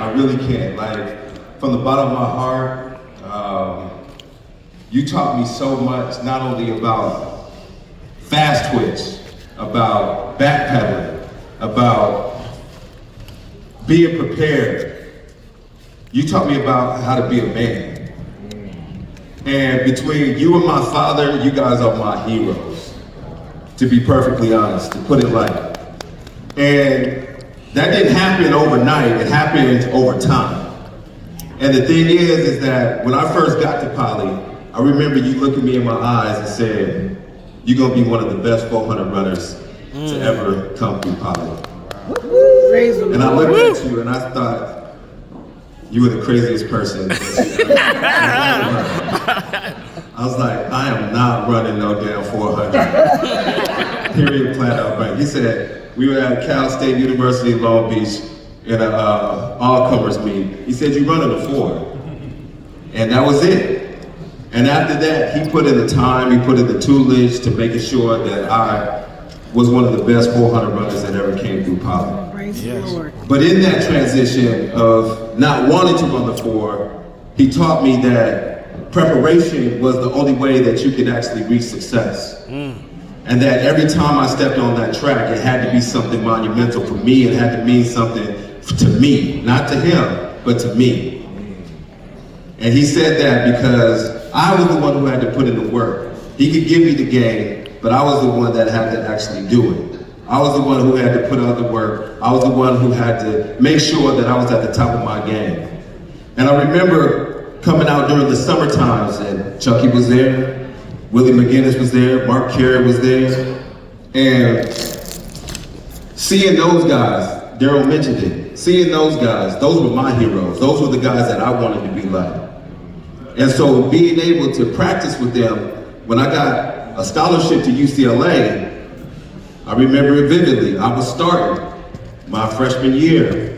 I really can't. Like, from the bottom of my heart, you taught me so much, not only about fast twitch, about backpedaling, about being prepared. You taught me about how to be a man. And between you and my father, you guys are my heroes, to be perfectly honest, to put it light. And that didn't happen overnight, it happened over time. And the thing is that when I first got to Poly, I remember you looking me in my eyes and said, you're gonna be one of the best 400 runners to ever come through Poly. And I looked at you and I thought, you were the craziest person. I was like, I am not running no damn 400. Period, flat out blank. He said, we were at Cal State University in Long Beach in an all-comers meet. He said, you running a 4. And that was it. And after that, he put in the time, he put in the toolage to making sure that I was one of the best 400 runners that ever came through Poly. Yes. But in that transition of not wanting to run the 4, he taught me that preparation was the only way that you could actually reach success. And that every time I stepped on that track, it had to be something monumental for me. It had to mean something to me, not to him, but to me. And he said that because I was the one who had to put in the work. He could give me the game, but I was the one that had to actually do it. I was the one who had to put out the work. I was the one who had to make sure that I was at the top of my game. And I remember coming out during the summer times, and Chucky was there, Willie McGinnis was there, Mark Carey was there, and seeing those guys, Daryl mentioned it, seeing those guys, those were my heroes. Those were the guys that I wanted to be like. And so being able to practice with them, when I got a scholarship to UCLA, I remember it vividly. I was starting my freshman year.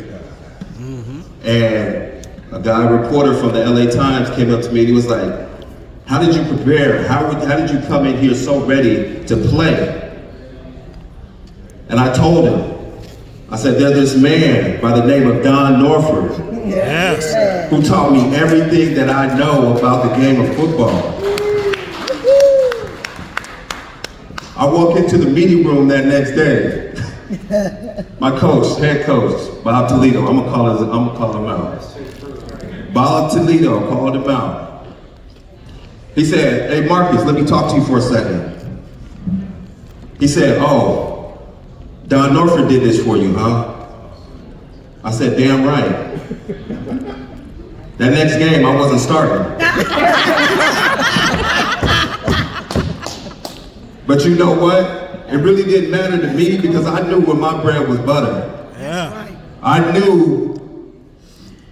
And a reporter from the LA Times came up to me and he was like, how did you prepare? How did you come in here so ready to play? And I told him, I said, there's this man by the name of Norford, who taught me everything that I know about the game of football. I walk into the meeting room that next day. My coach, head coach, Bob Toledo, I'm gonna call him out. Bob Toledo called him out. He said, hey Marcus, let me talk to you for a second. He said, oh, Don Norford did this for you, huh? I said, damn right. That next game, I wasn't starting. But you know what? It really didn't matter to me because I knew where my bread was buttered. I knew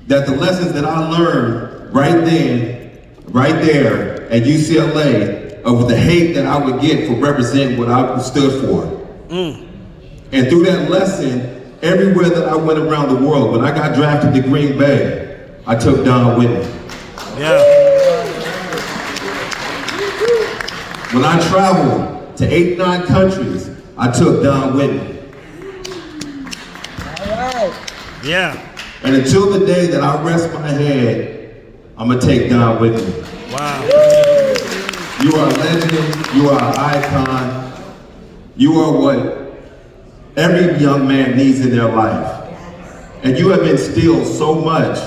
that the lessons that I learned right then, right there at UCLA, of the hate that I would get for representing what I stood for. And through that lesson, everywhere that I went around the world, when I got drafted to Green Bay, I took Don with me. When I traveled to 8, 9 countries, I took Don with me. And until the day that I rest my head, I'm gonna take Don with me. You are a legend, you are an icon, you are what every young man needs in their life. And you have instilled so much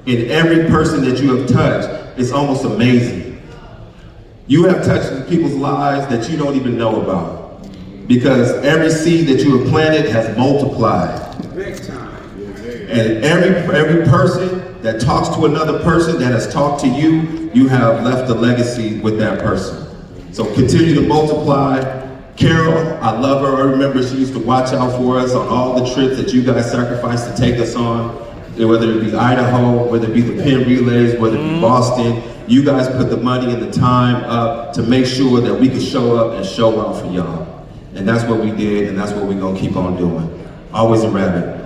in every person that you have touched. It's almost amazing. You have touched people's lives that you don't even know about. Because every seed that you have planted has multiplied. And every person that talks to another person that has talked to you, you have left a legacy with that person. So continue to multiply. Carol, I love her. I remember she used to watch out for us on all the trips that you guys sacrificed to take us on. Whether it be Idaho, whether it be the Penn Relays, whether it be Boston, you guys put the money and the time up to make sure that we could show up and show out for y'all. And that's what we did, and that's what we're gonna keep on doing. Always a rabbit.